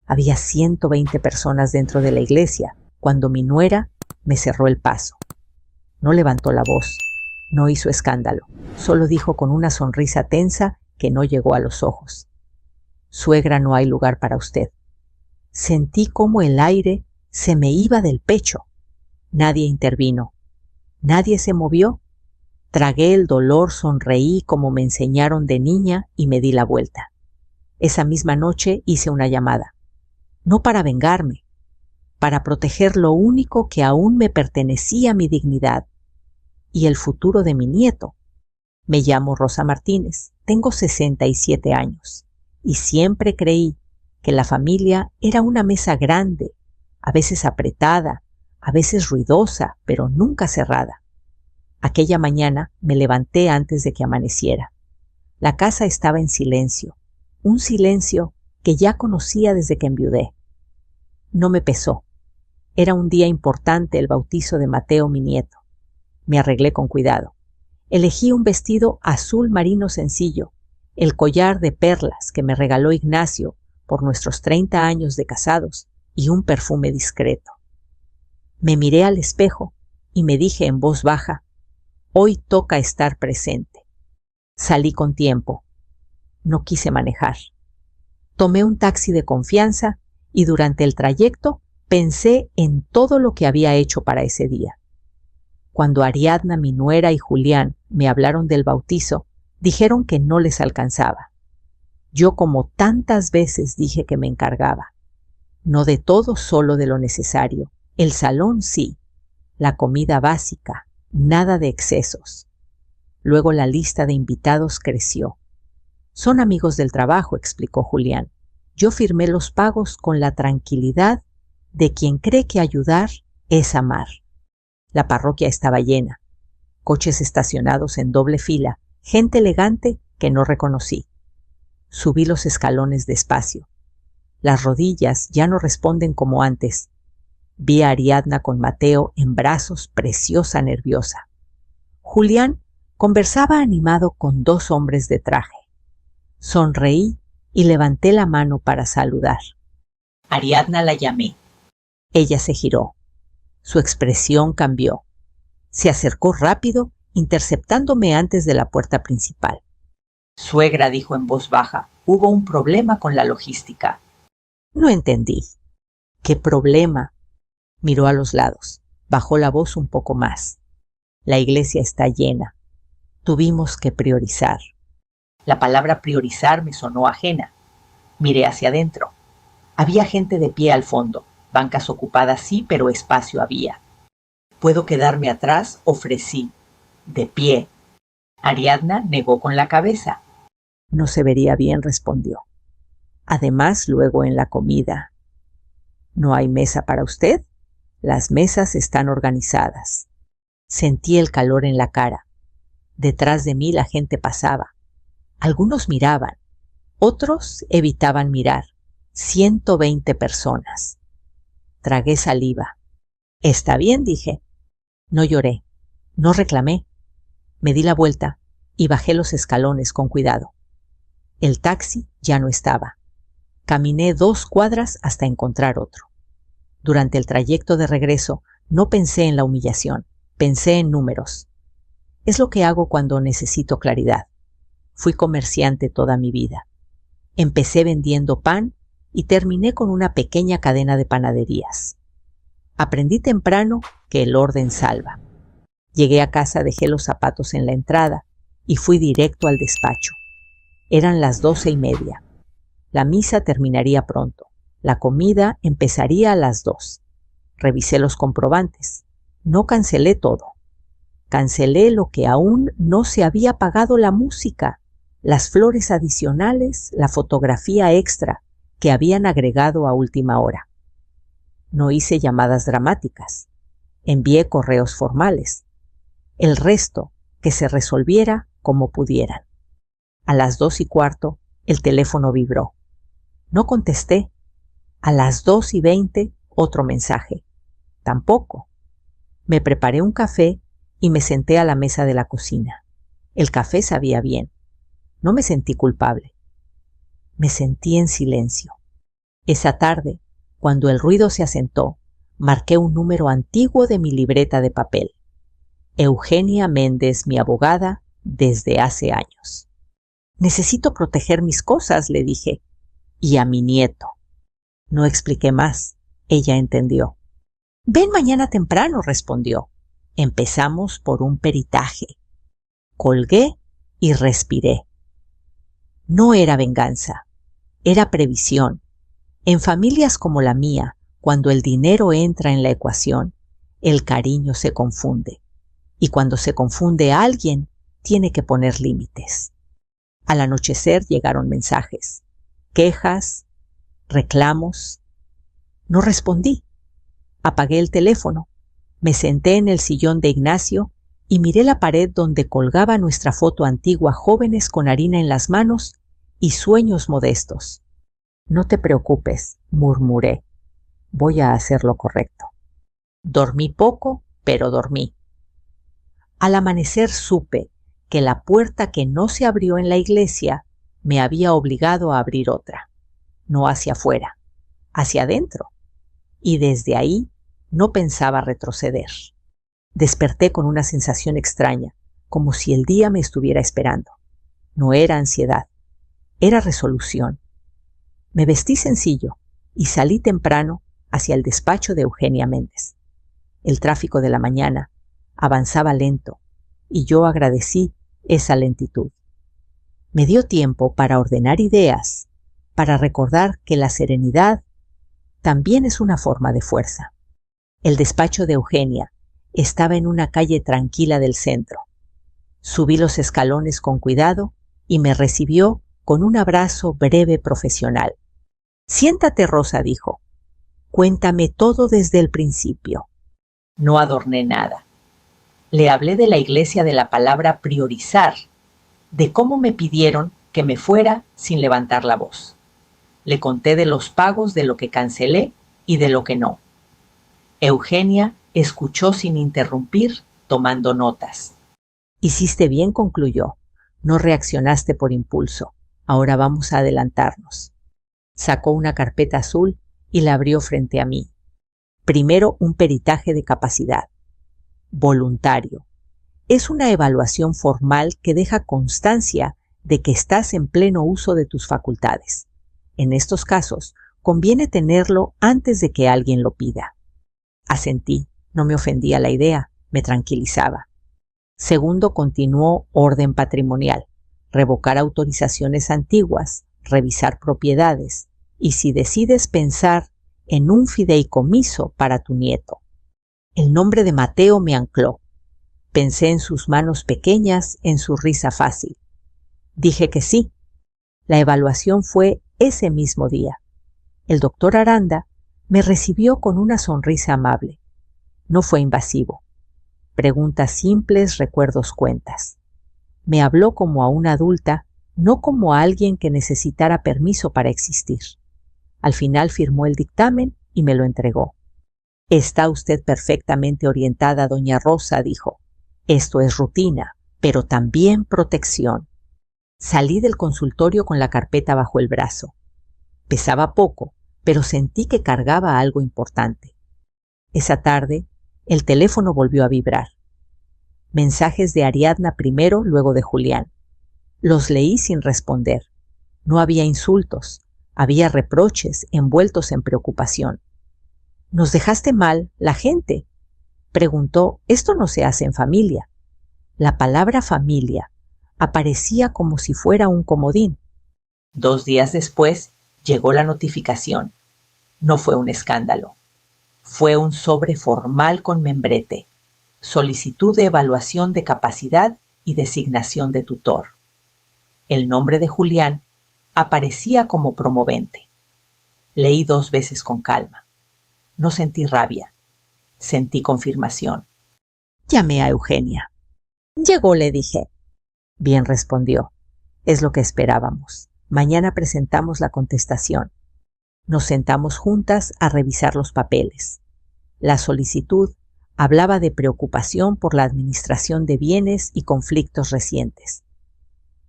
Había 120 personas dentro de la iglesia cuando mi nuera me cerró el paso. No levantó la voz, no hizo escándalo, solo dijo con una sonrisa tensa que no llegó a los ojos: «Suegra, no hay lugar para usted». Sentí cómo el aire se me iba del pecho. Nadie intervino. Nadie se movió. Tragué el dolor, sonreí como me enseñaron de niña y me di la vuelta. Esa misma noche hice una llamada. No para vengarme, para proteger lo único que aún me pertenecía, mi dignidad y el futuro de mi nieto. Me llamo Rosa Martínez, tengo 67 años y siempre creí que la familia era una mesa grande, a veces apretada, a veces ruidosa, pero nunca cerrada. Aquella mañana me levanté antes de que amaneciera. La casa estaba en silencio, un silencio que ya conocía desde que enviudé. No me pesó. Era un día importante, el bautizo de Mateo, mi nieto. Me arreglé con cuidado. Elegí un vestido azul marino sencillo, el collar de perlas que me regaló Ignacio por nuestros 30 años de casados y un perfume discreto. Me miré al espejo y me dije en voz baja: «Hoy toca estar presente». Salí con tiempo. No quise manejar. Tomé un taxi de confianza y durante el trayecto pensé en todo lo que había hecho para ese día. Cuando Ariadna, mi nuera, y Julián me hablaron del bautizo, dijeron que no les alcanzaba. Yo, como tantas veces, dije que me encargaba. No de todo, solo de lo necesario. El salón sí, la comida básica, nada de excesos. Luego la lista de invitados creció. «Son amigos del trabajo», explicó Julián. «Yo firmé los pagos con la tranquilidad de quien cree que ayudar es amar». La parroquia estaba llena. Coches estacionados en doble fila, gente elegante que no reconocí. Subí los escalones despacio. Las rodillas ya no responden como antes. Vi a Ariadna con Mateo en brazos, preciosa, nerviosa. Julián conversaba animado con 2 hombres de traje. Sonreí y levanté la mano para saludar. Ariadna la llamé. Ella se giró. Su expresión cambió. Se acercó rápido, interceptándome antes de la puerta principal. «Suegra», dijo en voz baja, «hubo un problema con la logística». No entendí. «¿Qué problema?». Miró a los lados. Bajó la voz un poco más. «La iglesia está llena. Tuvimos que priorizar». La palabra priorizar me sonó ajena. Miré hacia adentro. Había gente de pie al fondo. Bancas ocupadas sí, pero espacio había. «¿Puedo quedarme atrás?», ofrecí. «De pie». Ariadna negó con la cabeza. «No se vería bien», respondió. «Además, luego en la comida». «¿No hay mesa para usted?». «Las mesas están organizadas». Sentí el calor en la cara. Detrás de mí la gente pasaba. Algunos miraban, otros evitaban mirar. 120 personas. Tragué saliva. «Está bien», dije. No lloré, no reclamé. Me di la vuelta y bajé los escalones con cuidado. El taxi ya no estaba. Caminé 2 cuadras hasta encontrar otro. Durante el trayecto de regreso no pensé en la humillación, pensé en números. Es lo que hago cuando necesito claridad. Fui comerciante toda mi vida. Empecé vendiendo pan y terminé con una pequeña cadena de panaderías. Aprendí temprano que el orden salva. Llegué a casa, dejé los zapatos en la entrada y fui directo al despacho. Eran las 12:30. La misa terminaría pronto. La comida empezaría a las 2. Revisé los comprobantes. No cancelé todo. Cancelé lo que aún no se había pagado: la música, las flores adicionales, la fotografía extra que habían agregado a última hora. No hice llamadas dramáticas. Envié correos formales. El resto, que se resolviera como pudieran. A las 2:15 el teléfono vibró. No contesté. A las 2:20 otro mensaje. Tampoco. Me preparé un café y me senté a la mesa de la cocina. El café sabía bien. No me sentí culpable. Me sentí en silencio. Esa tarde, cuando el ruido se asentó, marqué un número antiguo de mi libreta de papel. Eugenia Méndez, mi abogada, desde hace años. Necesito proteger mis cosas, le dije, y a mi nieto. No expliqué más. Ella entendió. Ven mañana temprano, respondió. Empezamos por un peritaje. Colgué y respiré. No era venganza, era previsión. En familias como la mía, cuando el dinero entra en la ecuación, el cariño se confunde. Y cuando se confunde a alguien, tiene que poner límites. Al anochecer llegaron mensajes, quejas, reclamos. No respondí. Apagué el teléfono, me senté en el sillón de Ignacio y miré la pared donde colgaba nuestra foto antigua, jóvenes con harina en las manos y sueños modestos. No te preocupes, murmuré. Voy a hacer lo correcto. Dormí poco, pero dormí. Al amanecer supe que la puerta que no se abrió en la iglesia me había obligado a abrir otra. No hacia afuera, hacia adentro. Y desde ahí no pensaba retroceder. Desperté con una sensación extraña, como si el día me estuviera esperando. No era ansiedad, era resolución. Me vestí sencillo y salí temprano hacia el despacho de Eugenia Méndez. El tráfico de la mañana avanzaba lento y yo agradecí esa lentitud. Me dio tiempo para ordenar ideas, para recordar que la serenidad también es una forma de fuerza. El despacho de Eugenia estaba en una calle tranquila del centro. Subí los escalones con cuidado y me recibió con un abrazo breve profesional. Siéntate, Rosa, dijo. Cuéntame todo desde el principio. No adorné nada. Le hablé de la iglesia, de la palabra priorizar, de cómo me pidieron que me fuera sin levantar la voz. Le conté de los pagos, de lo que cancelé y de lo que no. Eugenia escuchó sin interrumpir, tomando notas. Hiciste bien, concluyó. No reaccionaste por impulso. Ahora vamos a adelantarnos. Sacó una carpeta azul y la abrió frente a mí. Primero, un peritaje de capacidad. Voluntario. Es una evaluación formal que deja constancia de que estás en pleno uso de tus facultades. En estos casos, conviene tenerlo antes de que alguien lo pida. Asentí, no me ofendía la idea, me tranquilizaba. Segundo, continuó orden patrimonial, revocar autorizaciones antiguas, revisar propiedades y si decides pensar en un fideicomiso para tu nieto. El nombre de Mateo me ancló. Pensé en sus manos pequeñas, en su risa fácil. Dije que sí. La evaluación fue ese mismo día. El doctor Aranda me recibió con una sonrisa amable. No fue invasivo. Preguntas simples, recuerdos, cuentas. Me habló como a una adulta, no como a alguien que necesitara permiso para existir. Al final firmó el dictamen y me lo entregó. Está usted perfectamente orientada, doña Rosa, dijo. Esto es rutina, pero también protección. Salí del consultorio con la carpeta bajo el brazo. Pesaba poco, pero sentí que cargaba algo importante. Esa tarde, el teléfono volvió a vibrar. Mensajes de Ariadna primero, luego de Julián. Los leí sin responder. No había insultos, había reproches envueltos en preocupación. ¿Nos dejaste mal, la gente? Preguntó. Esto no se hace en familia. La palabra familia aparecía como si fuera un comodín. 2 días después llegó la notificación. No fue un escándalo. Fue un sobre formal con membrete. Solicitud de evaluación de capacidad y designación de tutor. El nombre de Julián aparecía como promovente. Leí 2 veces con calma. No sentí rabia. Sentí confirmación. Llamé a Eugenia. Llegó, le dije. Bien, respondió. Es lo que esperábamos. Mañana presentamos la contestación. Nos sentamos juntas a revisar los papeles. La solicitud hablaba de preocupación por la administración de bienes y conflictos recientes.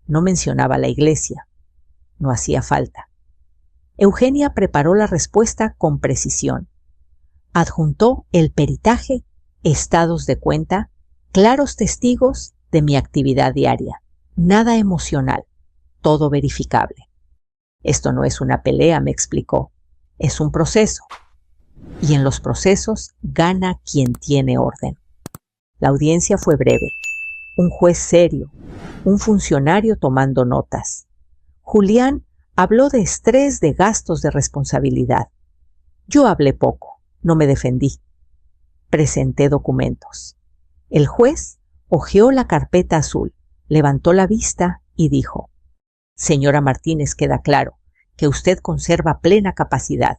No mencionaba la iglesia. No hacía falta. Eugenia preparó la respuesta con precisión. Adjuntó el peritaje, estados de cuenta, claros testigos de mi actividad diaria. Nada emocional, todo verificable. Esto no es una pelea, me explicó. Es un proceso. Y en los procesos gana quien tiene orden. La audiencia fue breve. Un juez serio, un funcionario tomando notas. Julián habló de estrés, de gastos, de responsabilidad. Yo hablé poco, no me defendí. Presenté documentos. El juez hojeó la carpeta azul, levantó la vista y dijo: Señora Martínez, queda claro que usted conserva plena capacidad.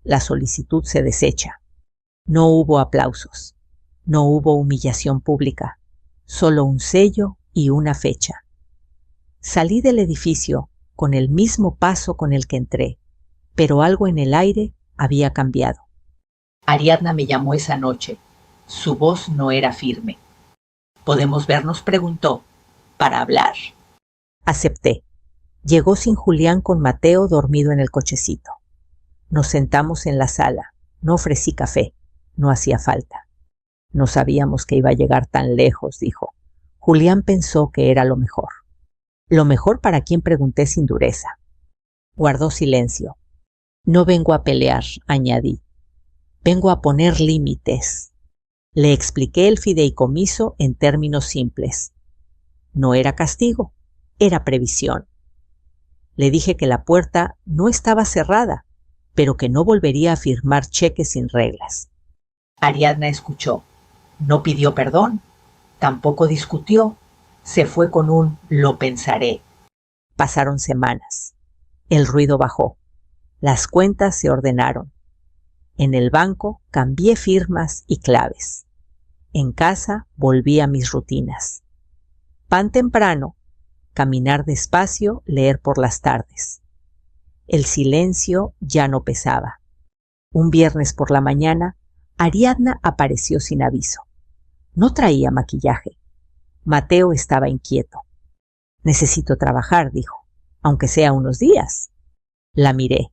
La solicitud se desecha. No hubo aplausos, no hubo humillación pública, solo un sello y una fecha. Salí del edificio con el mismo paso con el que entré, pero algo en el aire había cambiado. Ariadna me llamó esa noche. Su voz no era firme. ¿Podemos vernos?, preguntó, para hablar. Acepté. Llegó sin Julián, con Mateo dormido en el cochecito. Nos sentamos en la sala. No ofrecí café. No hacía falta. No sabíamos que iba a llegar tan lejos, dijo. Julián pensó que era lo mejor. Lo mejor para quien, pregunté sin dureza. Guardó silencio. No vengo a pelear, añadí. Vengo a poner límites. Le expliqué el fideicomiso en términos simples. No era castigo, era previsión. Le dije que la puerta no estaba cerrada, pero que no volvería a firmar cheques sin reglas. Ariadna escuchó. No pidió perdón, tampoco discutió. Se fue con un «lo pensaré». Pasaron semanas. El ruido bajó. Las cuentas se ordenaron. En el banco cambié firmas y claves. En casa volví a mis rutinas. Pan temprano, caminar despacio, leer por las tardes. El silencio ya no pesaba. Un viernes por la mañana, Ariadna apareció sin aviso. No traía maquillaje. Mateo estaba inquieto. Necesito trabajar, dijo, aunque sea unos días. La miré.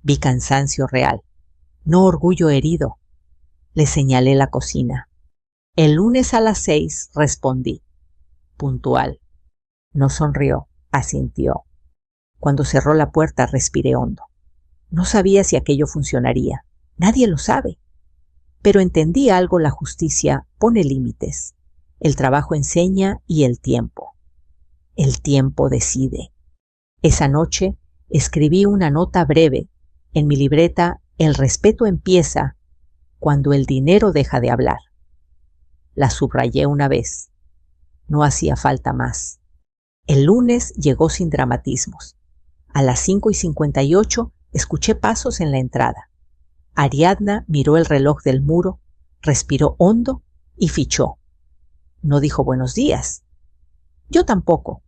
Vi cansancio real, no orgullo herido. Le señalé la cocina. El lunes a las 6, respondí. Puntual. No sonrió, asintió. Cuando cerró la puerta respiré hondo. No sabía si aquello funcionaría. Nadie lo sabe. Pero entendí algo: la justicia pone límites. El trabajo enseña y el tiempo. El tiempo decide. Esa noche escribí una nota breve en mi libreta: el respeto empieza cuando el dinero deja de hablar. La subrayé una vez. No hacía falta más. El lunes llegó sin dramatismos. A las 5:58 escuché pasos en la entrada. Ariadna miró el reloj del muro, respiró hondo y fichó. No dijo buenos días. Yo tampoco.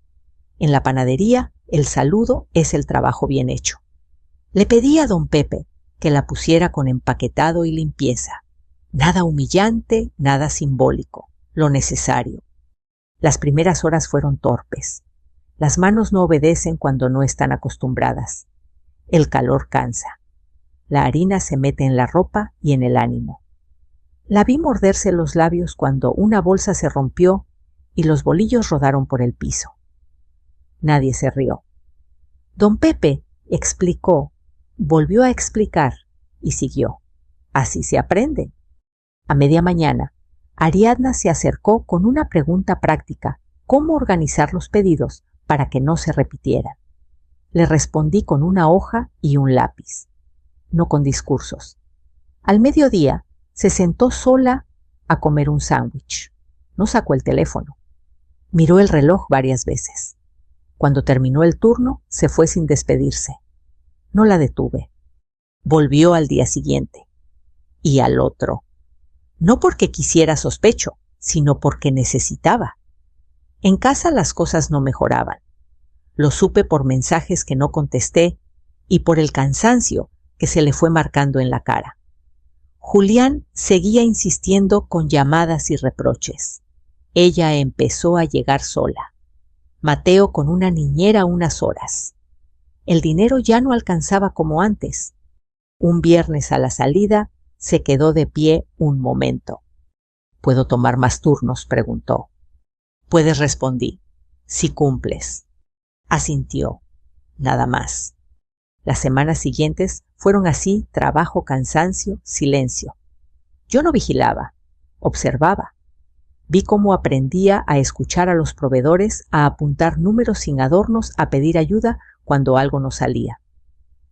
En la panadería, el saludo es el trabajo bien hecho. Le pedí a don Pepe que la pusiera con empaquetado y limpieza. Nada humillante, nada simbólico, lo necesario. Las primeras horas fueron torpes. Las manos no obedecen cuando no están acostumbradas. El calor cansa. La harina se mete en la ropa y en el ánimo. La vi morderse los labios cuando una bolsa se rompió y los bolillos rodaron por el piso. Nadie se rió. Don Pepe explicó, volvió a explicar y siguió. Así se aprende. A media mañana, Ariadna se acercó con una pregunta práctica: ¿cómo organizar los pedidos para que no se repitieran? Le respondí con una hoja y un lápiz, no con discursos. Al mediodía se sentó sola a comer un sándwich. No sacó el teléfono. Miró el reloj varias veces. Cuando terminó el turno, se fue sin despedirse. No la detuve. Volvió al día siguiente. Y al otro. No porque quisiera, sospecho, sino porque necesitaba. En casa las cosas no mejoraban. Lo supe por mensajes que no contesté y por el cansancio que se le fue marcando en la cara. Julián seguía insistiendo con llamadas y reproches. Ella empezó a llegar sola. Mateo con una niñera unas horas. El dinero ya no alcanzaba como antes. Un viernes a la salida se quedó de pie un momento. ¿Puedo tomar más turnos?, preguntó. Puedes, respondí, si cumples. Asintió. Nada más. Las semanas siguientes fueron así: trabajo, cansancio, silencio. Yo no vigilaba, observaba. Vi cómo aprendía a escuchar a los proveedores, a apuntar números sin adornos, a pedir ayuda cuando algo no salía.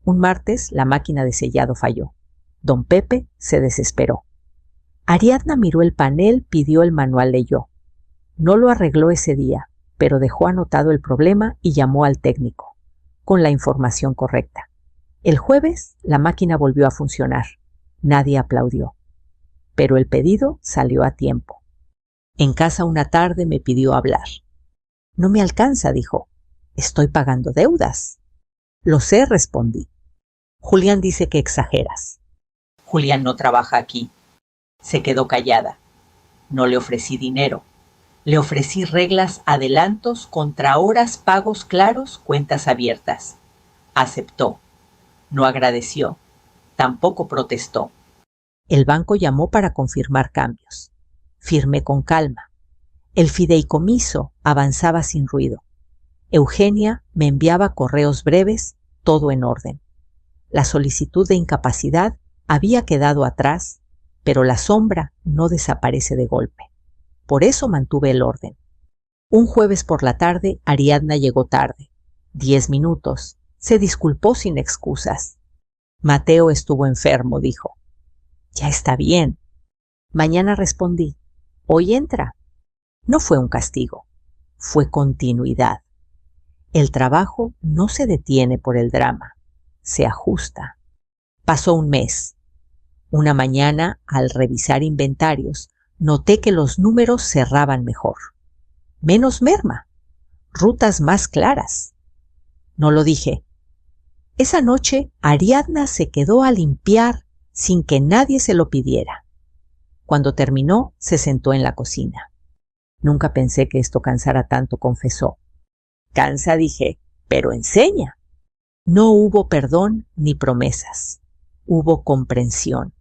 Un martes la máquina de sellado falló. Don Pepe se desesperó. Ariadna miró el panel, pidió el manual, leyó. No lo arregló ese día, pero dejó anotado el problema y llamó al técnico, con la información correcta. El jueves la máquina volvió a funcionar. Nadie aplaudió. Pero el pedido salió a tiempo. En casa una tarde me pidió hablar. No me alcanza, dijo. Estoy pagando deudas. Lo sé, respondí. Julián dice que exageras. Julián no trabaja aquí. Se quedó callada. No le ofrecí dinero. Le ofrecí reglas, adelantos, contrahoras, pagos claros, cuentas abiertas. Aceptó. No agradeció. Tampoco protestó. El banco llamó para confirmar cambios. Firmé con calma. El fideicomiso avanzaba sin ruido. Eugenia me enviaba correos breves, todo en orden. La solicitud de incapacidad había quedado atrás, pero la sombra no desaparece de golpe. Por eso mantuve el orden. Un jueves por la tarde, Ariadna llegó tarde. 10 minutos. Se disculpó sin excusas. Mateo estuvo enfermo, dijo. Ya está bien. Mañana, respondí. Hoy entra. No fue un castigo. Fue continuidad. El trabajo no se detiene por el drama. Se ajusta. Pasó un mes. Una mañana, al revisar inventarios, noté que los números cerraban mejor. Menos merma. Rutas más claras. No lo dije. Esa noche, Ariadna se quedó a limpiar sin que nadie se lo pidiera. Cuando terminó, se sentó en la cocina. Nunca pensé que esto cansara tanto, confesó. Cansa, dije, pero enseña. No hubo perdón ni promesas. Hubo comprensión.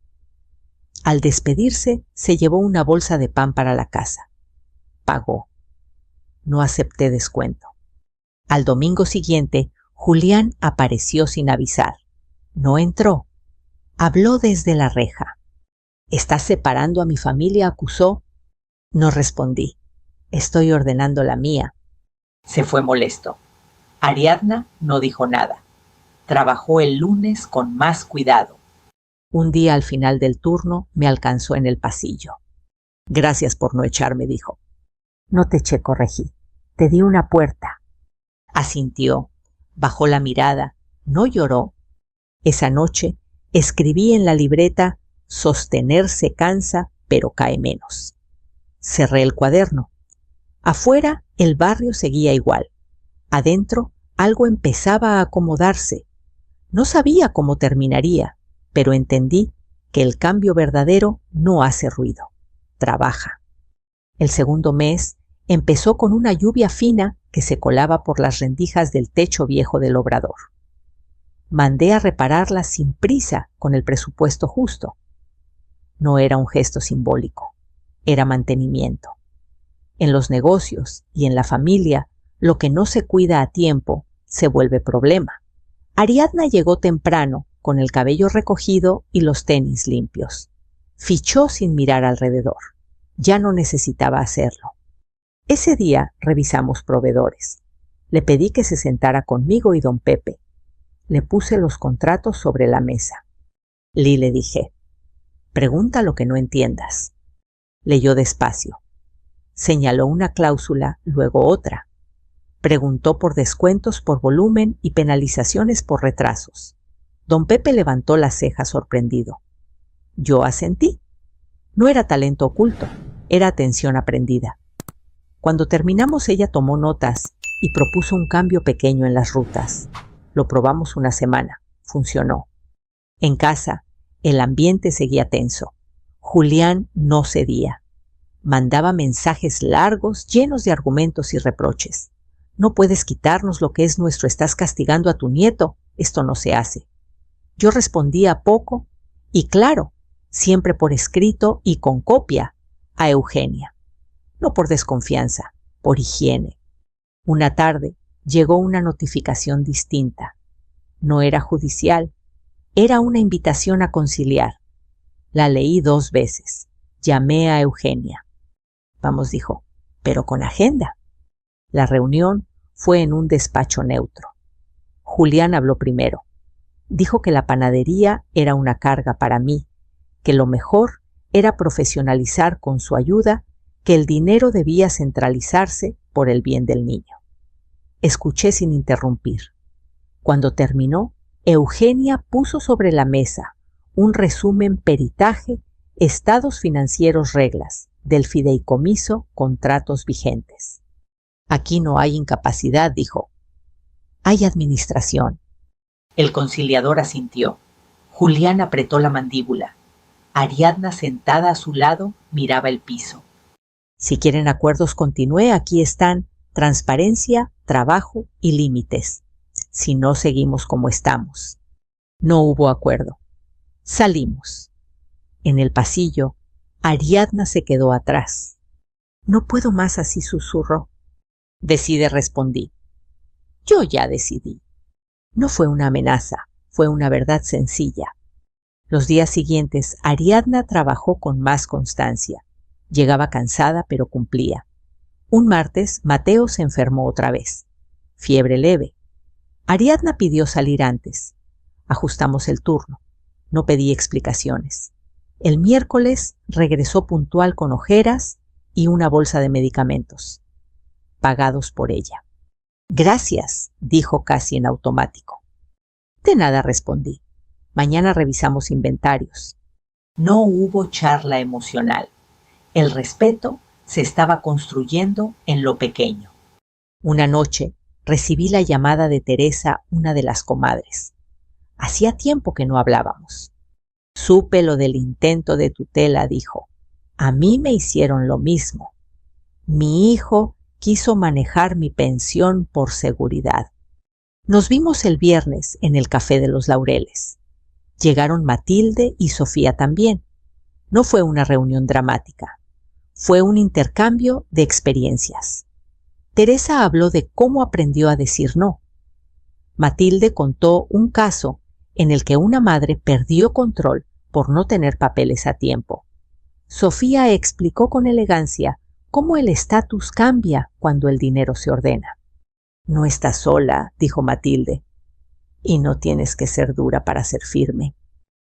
Al despedirse, se llevó una bolsa de pan para la casa. Pagó. No acepté descuento. Al domingo siguiente, Julián apareció sin avisar. No entró. Habló desde la reja. ¿Estás separando a mi familia?, acusó. No respondí. Estoy ordenando la mía. Se fue molesto. Ariadna no dijo nada. Trabajó el lunes con más cuidado. Un día al final del turno me alcanzó en el pasillo. Gracias por no echarme, dijo. No te eché, corregí. Te di una puerta. Asintió. Bajó la mirada. No lloró. Esa noche escribí en la libreta: sostenerse cansa, pero cae menos. Cerré el cuaderno. Afuera, el barrio seguía igual. Adentro, algo empezaba a acomodarse. No sabía cómo terminaría, pero entendí que el cambio verdadero no hace ruido, trabaja. El segundo mes empezó con una lluvia fina que se colaba por las rendijas del techo viejo del obrador. Mandé a repararla sin prisa, con el presupuesto justo. No era un gesto simbólico, era mantenimiento. En los negocios y en la familia, lo que no se cuida a tiempo se vuelve problema. Ariadna llegó temprano, con el cabello recogido y los tenis limpios. Fichó sin mirar alrededor. Ya no necesitaba hacerlo. Ese día revisamos proveedores. Le pedí que se sentara conmigo y don Pepe. Le puse los contratos sobre la mesa. Le dije: pregunta lo que no entiendas. Leyó despacio. Señaló una cláusula, luego otra. Preguntó por descuentos por volumen y penalizaciones por retrasos. Don Pepe levantó las cejas sorprendido. Yo asentí. No era talento oculto, era atención aprendida. Cuando terminamos, ella tomó notas y propuso un cambio pequeño en las rutas. Lo probamos una semana. Funcionó. En casa, el ambiente seguía tenso. Julián no cedía. Mandaba mensajes largos, llenos de argumentos y reproches. No puedes quitarnos lo que es nuestro, estás castigando a tu nieto, esto no se hace. Yo respondía poco y claro, siempre por escrito y con copia, a Eugenia. No por desconfianza, por higiene. Una tarde llegó una notificación distinta. No era judicial, era una invitación a conciliar. La leí 2 veces. Llamé a Eugenia. Vamos, dijo, pero con agenda. La reunión fue en un despacho neutro. Julián habló primero. Dijo que la panadería era una carga para mí, que lo mejor era profesionalizar con su ayuda, que el dinero debía centralizarse por el bien del niño. Escuché sin interrumpir. Cuando terminó, Eugenia puso sobre la mesa un resumen peritaje, estados financieros, reglas, del fideicomiso, contratos vigentes. Aquí no hay incapacidad, dijo. Hay administración. El conciliador asintió. Julián apretó la mandíbula. Ariadna, sentada a su lado, miraba el piso. Si quieren acuerdos, continúe. Aquí están transparencia, trabajo y límites. Si no, seguimos como estamos. No hubo acuerdo. Salimos. En el pasillo, Ariadna se quedó atrás. No puedo más así, susurró. Decide, respondí. Yo ya decidí. No fue una amenaza, fue una verdad sencilla. Los días siguientes, Ariadna trabajó con más constancia. Llegaba cansada, pero cumplía. Un martes, Mateo se enfermó otra vez. Fiebre leve. Ariadna pidió salir antes. Ajustamos el turno. No pedí explicaciones. El miércoles regresó puntual con ojeras y una bolsa de medicamentos. Pagados por ella. Gracias, dijo casi en automático. De nada, respondí. Mañana revisamos inventarios. No hubo charla emocional. El respeto se estaba construyendo en lo pequeño. Una noche recibí la llamada de Teresa, una de las comadres. Hacía tiempo que no hablábamos. Supe lo del intento de tutela, dijo. A mí me hicieron lo mismo. Mi hijo quiso manejar mi pensión por seguridad. Nos vimos el viernes en el Café de los Laureles. Llegaron Matilde y Sofía también. No fue una reunión dramática. Fue un intercambio de experiencias. Teresa habló de cómo aprendió a decir no. Matilde contó un caso en el que una madre perdió control por no tener papeles a tiempo. Sofía explicó con elegancia cómo el estatus cambia cuando el dinero se ordena. No estás sola, dijo Matilde, y no tienes que ser dura para ser firme.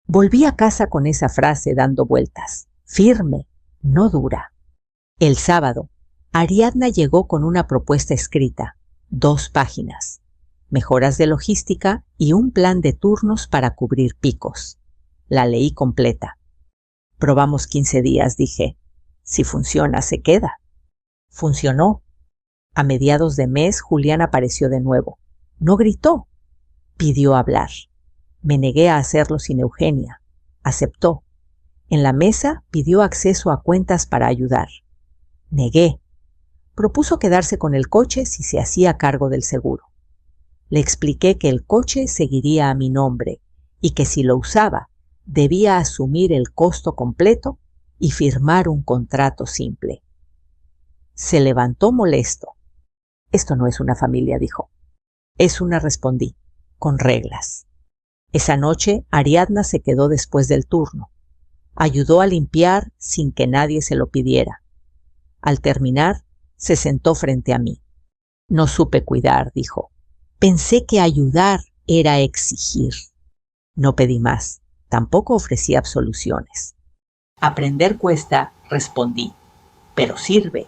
Volví a casa con esa frase dando vueltas. Firme, no dura. El sábado, Ariadna llegó con una propuesta escrita, 2 páginas, mejoras de logística y un plan de turnos para cubrir picos. La leí completa. Probamos 15 días, dije. Si funciona, se queda. Funcionó. A mediados de mes, Julián apareció de nuevo. No gritó. Pidió hablar. Me negué a hacerlo sin Eugenia. Aceptó. En la mesa pidió acceso a cuentas para ayudar. Negué. Propuso quedarse con el coche si se hacía cargo del seguro. Le expliqué que el coche seguiría a mi nombre y que si lo usaba, debía asumir el costo completo y firmar un contrato simple. Se levantó molesto. Esto no es una familia, dijo. Es una, respondí, con reglas. Esa noche, Ariadna se quedó después del turno. Ayudó a limpiar sin que nadie se lo pidiera. Al terminar, se sentó frente a mí. No supe cuidar, dijo. Pensé que ayudar era exigir. No pedí más. Tampoco ofrecí absoluciones. Aprender cuesta, respondí, pero sirve.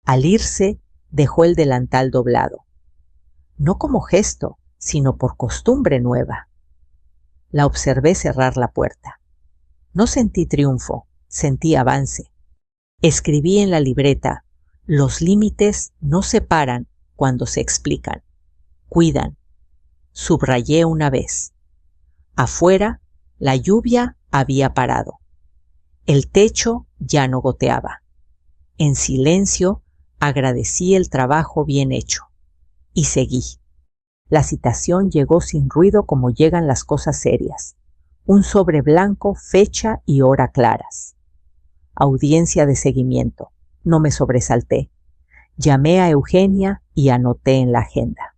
Al irse, dejó el delantal doblado. No como gesto, sino por costumbre nueva. La observé cerrar la puerta. No sentí triunfo, sentí avance. Escribí en la libreta, los límites no separan cuando se explican, cuidan. Subrayé una vez. Afuera, la lluvia había parado. El techo ya no goteaba. En silencio, agradecí el trabajo bien hecho. y seguí. La citación llegó sin ruido como llegan las cosas serias. Un sobre blanco, fecha y hora claras. Audiencia de seguimiento. No me sobresalté. Llamé a Eugenia y anoté en la agenda.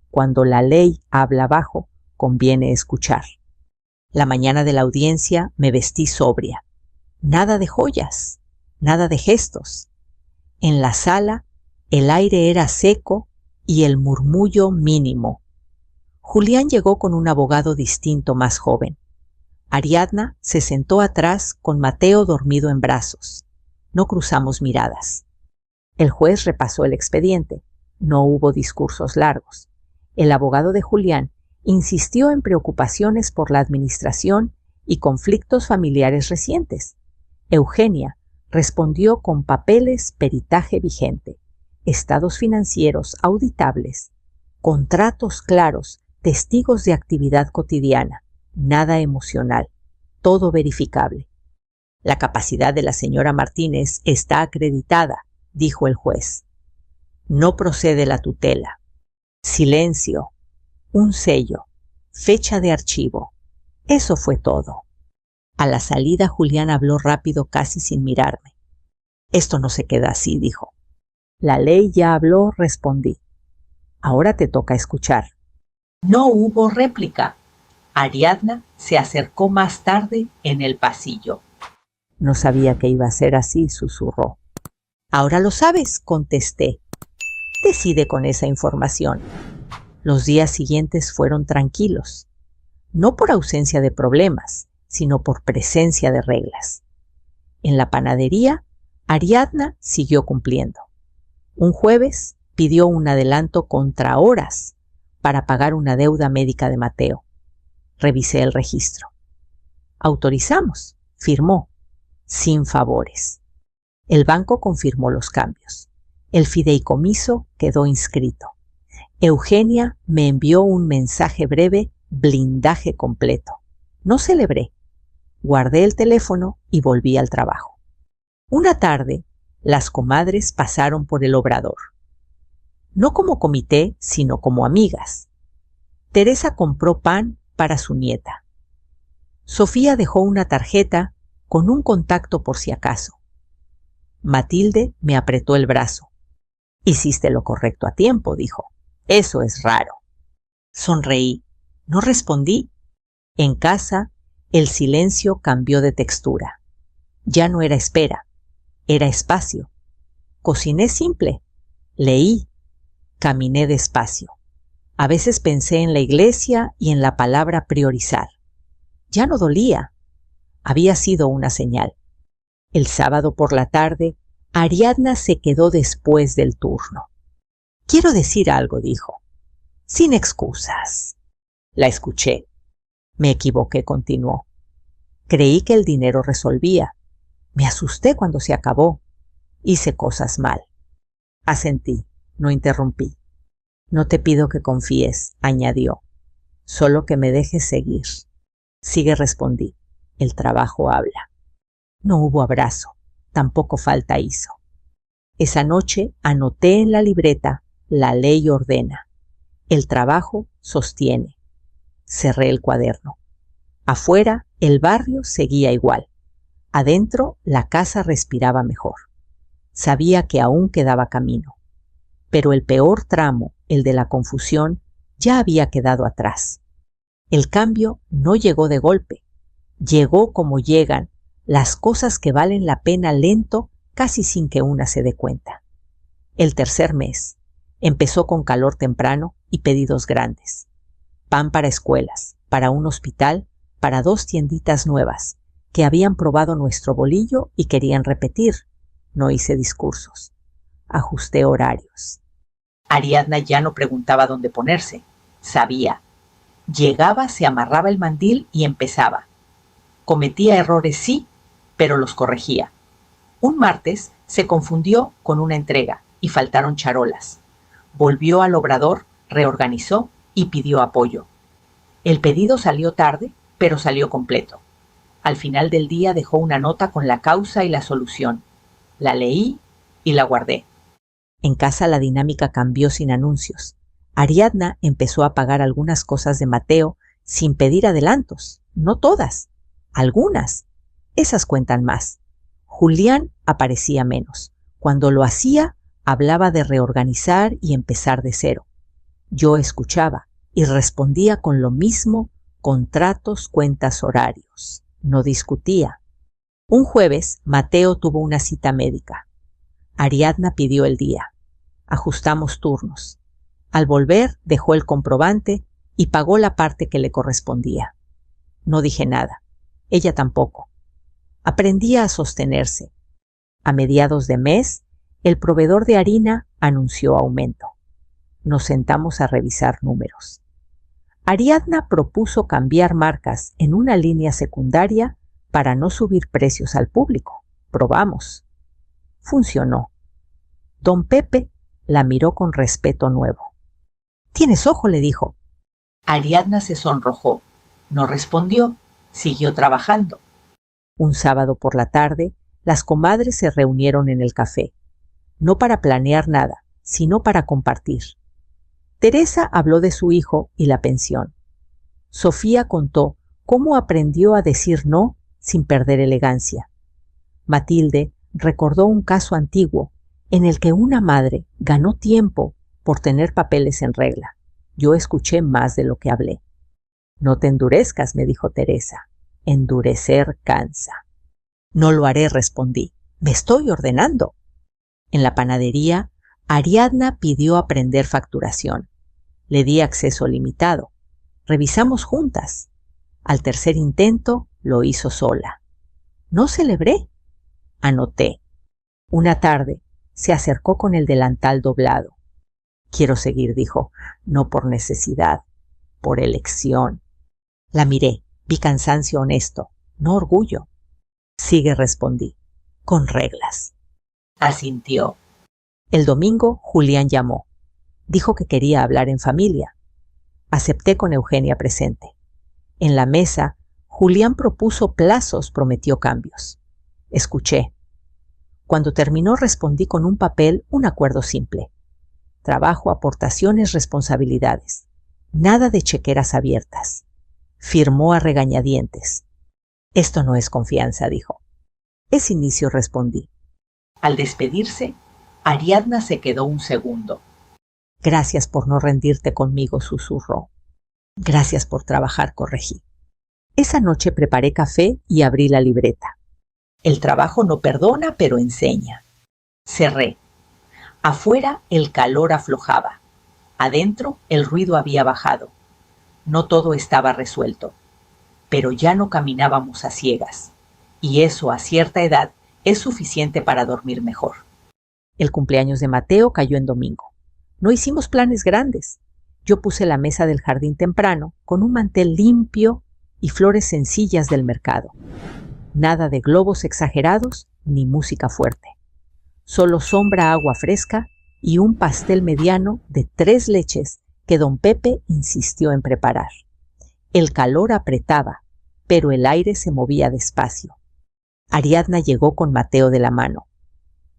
Cuando la ley habla bajo, conviene escuchar. La mañana de la audiencia me vestí sobria. Nada de joyas, nada de gestos. En la sala el aire era seco y el murmullo mínimo. Julián llegó con un abogado distinto más joven. Ariadna se sentó atrás con Mateo dormido en brazos. No cruzamos miradas. El juez repasó el expediente. No hubo discursos largos. El abogado de Julián insistió en preocupaciones por la administración y conflictos familiares recientes. Eugenia respondió con papeles, peritaje vigente, estados financieros auditables, contratos claros, testigos de actividad cotidiana, nada emocional, todo verificable. La capacidad de la señora Martínez está acreditada, dijo el juez. No procede la tutela. Silencio, un sello, fecha de archivo. Eso fue todo. A la salida Julián habló rápido casi sin mirarme. Esto no se queda así, dijo. La ley ya habló, respondí. Ahora te toca escuchar. No hubo réplica. Ariadna se acercó más tarde en el pasillo. No sabía que iba a ser así, susurró. Ahora lo sabes, contesté. Decide con esa información. Los días siguientes fueron tranquilos, no por ausencia de problemas, sino por presencia de reglas. En la panadería, Ariadna siguió cumpliendo. Un jueves pidió un adelanto contra horas para pagar una deuda médica de Mateo. Revisé el registro. Autorizamos, firmó, sin favores. El banco confirmó los cambios. El fideicomiso quedó inscrito. Eugenia me envió un mensaje breve, blindaje completo. No celebré. Guardé el teléfono y volví al trabajo. Una tarde, las comadres pasaron por el obrador. No como comité, sino como amigas. Teresa compró pan para su nieta. Sofía dejó una tarjeta con un contacto por si acaso. Matilde me apretó el brazo. Hiciste lo correcto a tiempo, dijo. Eso es raro. Sonreí. No respondí. En casa, el silencio cambió de textura. Ya no era espera, era espacio. Cociné simple, leí, caminé despacio. A veces pensé en la iglesia y en la palabra priorizar. Ya no dolía. Había sido una señal. El sábado por la tarde, Ariadna se quedó después del turno. Quiero decir algo, dijo. Sin excusas. La escuché. Me equivoqué, continuó. Creí que el dinero resolvía. Me asusté cuando se acabó. Hice cosas mal. Asentí, no interrumpí. No te pido que confíes, añadió. Solo que me dejes seguir. Sigue, respondí. El trabajo habla. No hubo abrazo, tampoco falta hizo. Esa noche anoté en la libreta: la ley ordena. El trabajo sostiene. Cerré el cuaderno. Afuera, el barrio seguía igual. Adentro, la casa respiraba mejor. Sabía que aún quedaba camino. Pero el peor tramo, el de la confusión, ya había quedado atrás. El cambio no llegó de golpe. Llegó como llegan las cosas que valen la pena lento, casi sin que una se dé cuenta. El tercer mes empezó con calor temprano y pedidos grandes. Pan para escuelas, para un hospital, para 2 tienditas nuevas que habían probado nuestro bolillo y querían repetir. No hice discursos. Ajusté horarios. Ariadna ya no preguntaba dónde ponerse. Sabía. Llegaba, se amarraba el mandil y empezaba. Cometía errores, sí, pero los corregía. Un martes se confundió con una entrega y faltaron charolas. Volvió al obrador, reorganizó y pidió apoyo. El pedido salió tarde, pero salió completo. Al final del día dejó una nota con la causa y la solución. La leí y la guardé. En casa la dinámica cambió sin anuncios. Ariadna empezó a pagar algunas cosas de Mateo sin pedir adelantos. No todas, algunas. Esas cuentan más. Julián aparecía menos. Cuando lo hacía, hablaba de reorganizar y empezar de cero. Yo escuchaba y respondía con lo mismo: contratos, cuentas, horarios. No discutía. Un jueves, Mateo tuvo una cita médica. Ariadna pidió el día. Ajustamos turnos. Al volver, dejó el comprobante y pagó la parte que le correspondía. No dije nada. Ella tampoco. Aprendía a sostenerse. A mediados de mes, el proveedor de harina anunció aumento. Nos sentamos a revisar números. Ariadna propuso cambiar marcas en una línea secundaria para no subir precios al público. Probamos. Funcionó. Don Pepe la miró con respeto nuevo. «Tienes ojo», le dijo. Ariadna se sonrojó. No respondió. Siguió trabajando. Un sábado por la tarde, las comadres se reunieron en el café. No para planear nada, sino para compartir. Teresa habló de su hijo y la pensión. Sofía contó cómo aprendió a decir no sin perder elegancia. Matilde recordó un caso antiguo en el que una madre ganó tiempo por tener papeles en regla. Yo escuché más de lo que hablé. «No te endurezcas», me dijo Teresa. «Endurecer cansa». «No lo haré», respondí. «Me estoy ordenando». En la panadería, Ariadna pidió aprender facturación. Le di acceso limitado. Revisamos juntas. Al tercer intento, lo hizo sola. No celebré. Anoté. Una tarde, se acercó con el delantal doblado. «Quiero seguir», dijo, «no por necesidad, por elección». La miré, vi cansancio honesto, no orgullo. «Sigue», respondí, «con reglas». Asintió. El domingo, Julián llamó. Dijo que quería hablar en familia. Acepté con Eugenia presente. En la mesa, Julián propuso plazos, prometió cambios. Escuché. Cuando terminó, respondí con un papel un acuerdo simple. Trabajo, aportaciones, responsabilidades. Nada de chequeras abiertas. Firmó a regañadientes. «Esto no es confianza», dijo. «Es inicio», respondí. Al despedirse, Ariadna se quedó un segundo. «Gracias por no rendirte conmigo», susurró. «Gracias por trabajar», corregí. Esa noche preparé café y abrí la libreta. El trabajo no perdona, pero enseña. Cerré. Afuera el calor aflojaba. Adentro el ruido había bajado. No todo estaba resuelto. Pero ya no caminábamos a ciegas. Y eso a cierta edad es suficiente para dormir mejor. El cumpleaños de Mateo cayó en domingo. No hicimos planes grandes. Yo puse la mesa del jardín temprano con un mantel limpio y flores sencillas del mercado. Nada de globos exagerados ni música fuerte. Solo sombra, agua fresca y un pastel mediano de 3 leches que don Pepe insistió en preparar. El calor apretaba, pero el aire se movía despacio. Ariadna llegó con Mateo de la mano.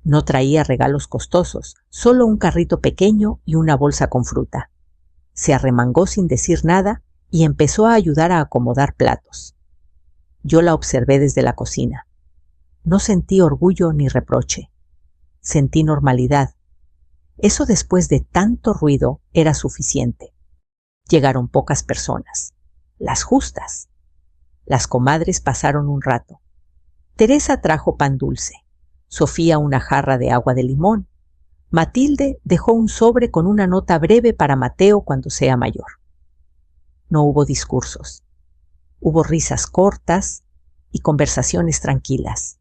No traía regalos costosos, solo un carrito pequeño y una bolsa con fruta. Se arremangó sin decir nada y empezó a ayudar a acomodar platos. Yo la observé desde la cocina. No sentí orgullo ni reproche. Sentí normalidad. Eso, después de tanto ruido, era suficiente. Llegaron pocas personas, las justas. Las comadres pasaron un rato. Teresa trajo pan dulce, Sofía una jarra de agua de limón. Matilde dejó un sobre con una nota breve para Mateo cuando sea mayor. No hubo discursos. Hubo risas cortas y conversaciones tranquilas.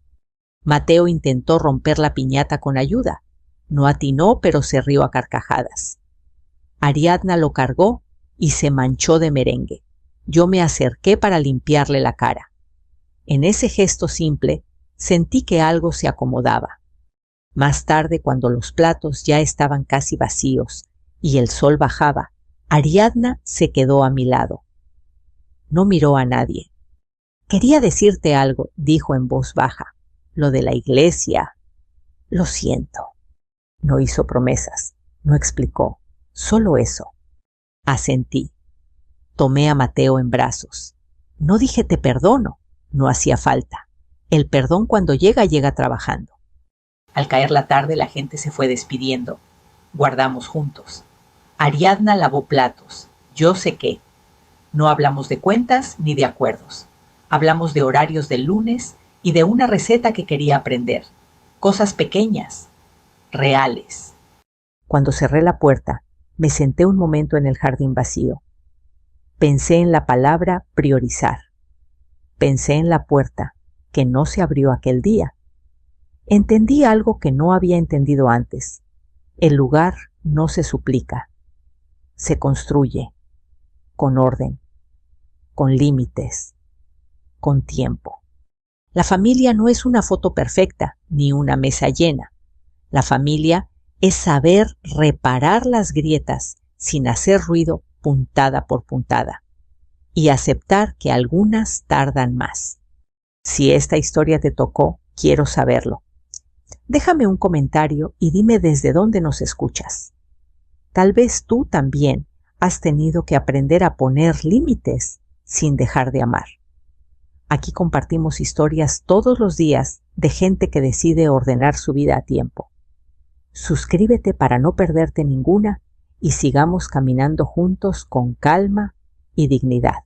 Mateo intentó romper la piñata con ayuda. No atinó, pero se rió a carcajadas. Ariadna lo cargó y se manchó de merengue. Yo me acerqué para limpiarle la cara. En ese gesto simple sentí que algo se acomodaba. Más tarde, cuando los platos ya estaban casi vacíos y el sol bajaba, Ariadna se quedó a mi lado. No miró a nadie. «Quería decirte algo», dijo en voz baja. «Lo de la iglesia. Lo siento». No hizo promesas, no explicó, solo eso. Asentí. Tomé a Mateo en brazos. No dije te perdono, no hacía falta. El perdón cuando llega, llega trabajando. Al caer la tarde la gente se fue despidiendo. Guardamos juntos. Ariadna lavó platos. Yo sequé. No hablamos de cuentas ni de acuerdos. Hablamos de horarios del lunes y de una receta que quería aprender. Cosas pequeñas, reales. Cuando cerré la puerta, me senté un momento en el jardín vacío. Pensé en la palabra priorizar. Pensé en la puerta que no se abrió aquel día. Entendí algo que no había entendido antes. El lugar no se suplica. Se construye con orden, con límites, con tiempo. La familia no es una foto perfecta ni una mesa llena. La familia es saber reparar las grietas sin hacer ruido puntada por puntada y aceptar que algunas tardan más. Si esta historia te tocó, quiero saberlo. Déjame un comentario y dime desde dónde nos escuchas. Tal vez tú también has tenido que aprender a poner límites sin dejar de amar. Aquí compartimos historias todos los días de gente que decide ordenar su vida a tiempo. Suscríbete para no perderte ninguna y sigamos caminando juntos con calma y dignidad.